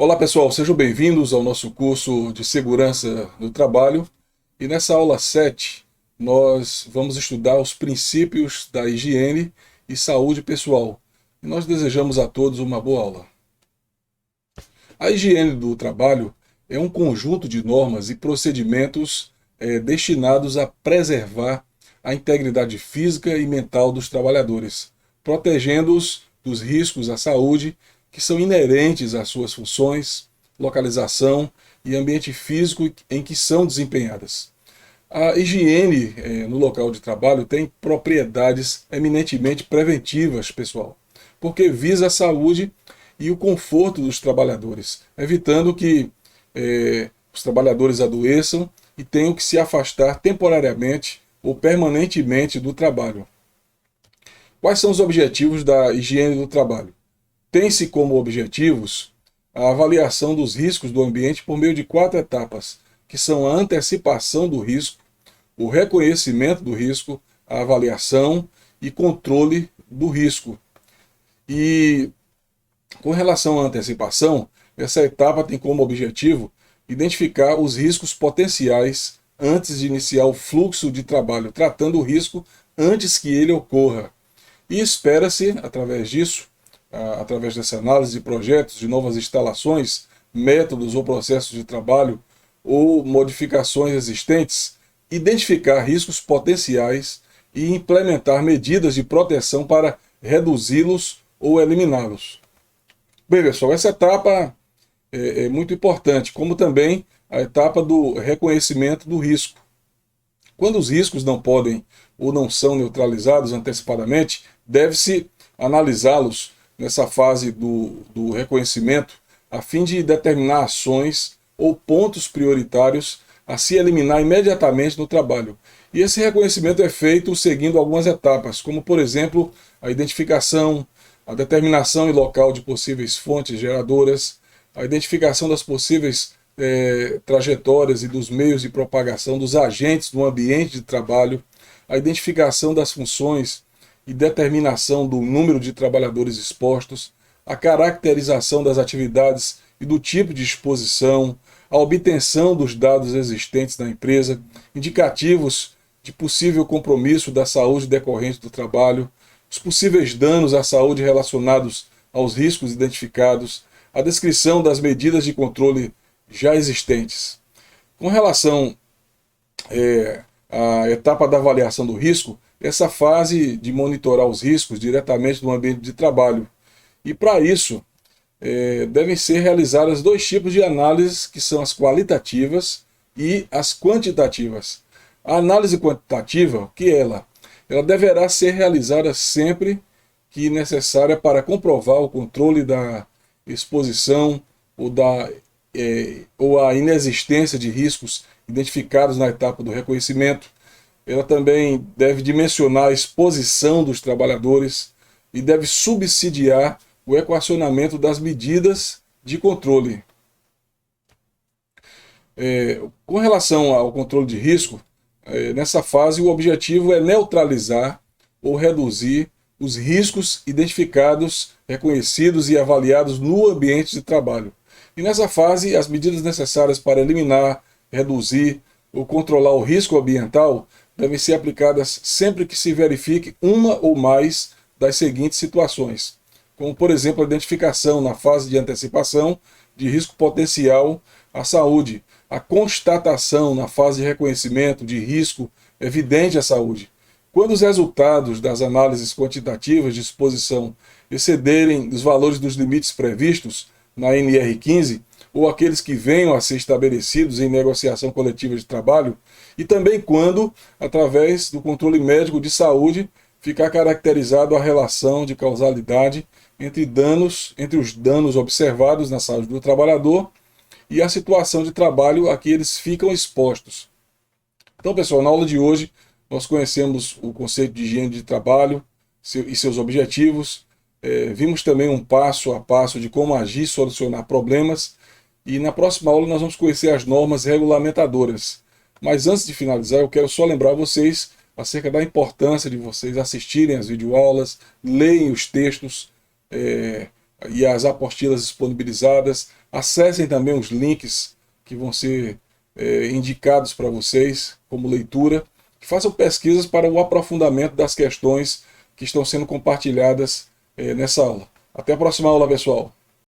Olá pessoal, sejam bem-vindos ao nosso curso de Segurança do Trabalho. E nessa aula 7, nós vamos estudar os princípios da higiene e saúde pessoal. E nós desejamos a todos uma boa aula. A higiene do trabalho é um conjunto de normas e procedimentos destinados a preservar a integridade física e mental dos trabalhadores, protegendo-os dos riscos à saúde que são inerentes às suas funções, localização e ambiente físico em que são desempenhadas. A higiene no local de trabalho tem propriedades eminentemente preventivas, pessoal, porque visa a saúde e o conforto dos trabalhadores, evitando que os trabalhadores adoeçam e tenham que se afastar temporariamente ou permanentemente do trabalho. Quais são os objetivos da higiene do trabalho? Tem-se como objetivos a avaliação dos riscos do ambiente por meio de 4 etapas, que são a antecipação do risco, o reconhecimento do risco, a avaliação e controle do risco. E com relação à antecipação, essa etapa tem como objetivo identificar os riscos potenciais antes de iniciar o fluxo de trabalho, tratando o risco antes que ele ocorra. E espera-se, através disso, através dessa análise de projetos, de novas instalações, métodos ou processos de trabalho ou modificações existentes, identificar riscos potenciais e implementar medidas de proteção para reduzi-los ou eliminá-los. Bem, pessoal, essa etapa é muito importante, como também a etapa do reconhecimento do risco. Quando os riscos não podem ou não são neutralizados antecipadamente, deve-se analisá-los nessa fase do reconhecimento, a fim de determinar ações ou pontos prioritários a se eliminar imediatamente no trabalho. E esse reconhecimento é feito seguindo algumas etapas, como, por exemplo, a identificação, a determinação e local de possíveis fontes geradoras, a identificação das possíveis trajetórias e dos meios de propagação dos agentes no ambiente de trabalho, a identificação das funções e determinação do número de trabalhadores expostos, a caracterização das atividades e do tipo de exposição, a obtenção dos dados existentes na empresa, indicativos de possível compromisso da saúde decorrente do trabalho, os possíveis danos à saúde relacionados aos riscos identificados, a descrição das medidas de controle já existentes. Com relação à etapa da avaliação do risco, essa fase de monitorar os riscos diretamente no ambiente de trabalho. E para isso, devem ser realizadas 2 tipos de análises, que são as qualitativas e as quantitativas. A análise quantitativa, o que é ela? Ela deverá ser realizada sempre que necessária para comprovar o controle da exposição ou a inexistência de riscos identificados na etapa do reconhecimento. Ela também deve dimensionar a exposição dos trabalhadores e deve subsidiar o equacionamento das medidas de controle. Com relação ao controle de risco, nessa fase o objetivo é neutralizar ou reduzir os riscos identificados, reconhecidos e avaliados no ambiente de trabalho. E nessa fase, as medidas necessárias para eliminar, reduzir ou controlar o risco ambiental devem ser aplicadas sempre que se verifique uma ou mais das seguintes situações, como, por exemplo, a identificação na fase de antecipação de risco potencial à saúde, a constatação na fase de reconhecimento de risco evidente à saúde. Quando os resultados das análises quantitativas de exposição excederem os valores dos limites previstos na NR15, ou aqueles que venham a ser estabelecidos em negociação coletiva de trabalho, e também quando, através do controle médico de saúde, ficar caracterizado a relação de causalidade entre os danos observados na saúde do trabalhador e a situação de trabalho a que eles ficam expostos. Então, pessoal, na aula de hoje nós conhecemos o conceito de higiene de trabalho e seus objetivos, vimos também um passo a passo de como agir e solucionar problemas, e na próxima aula nós vamos conhecer as normas regulamentadoras. Mas antes de finalizar, eu quero só lembrar vocês acerca da importância de vocês assistirem às videoaulas, leem os textos, e as apostilas disponibilizadas. Acessem também os links que vão ser indicados para vocês como leitura. Façam pesquisas para o aprofundamento das questões que estão sendo compartilhadas nessa aula. Até a próxima aula, pessoal!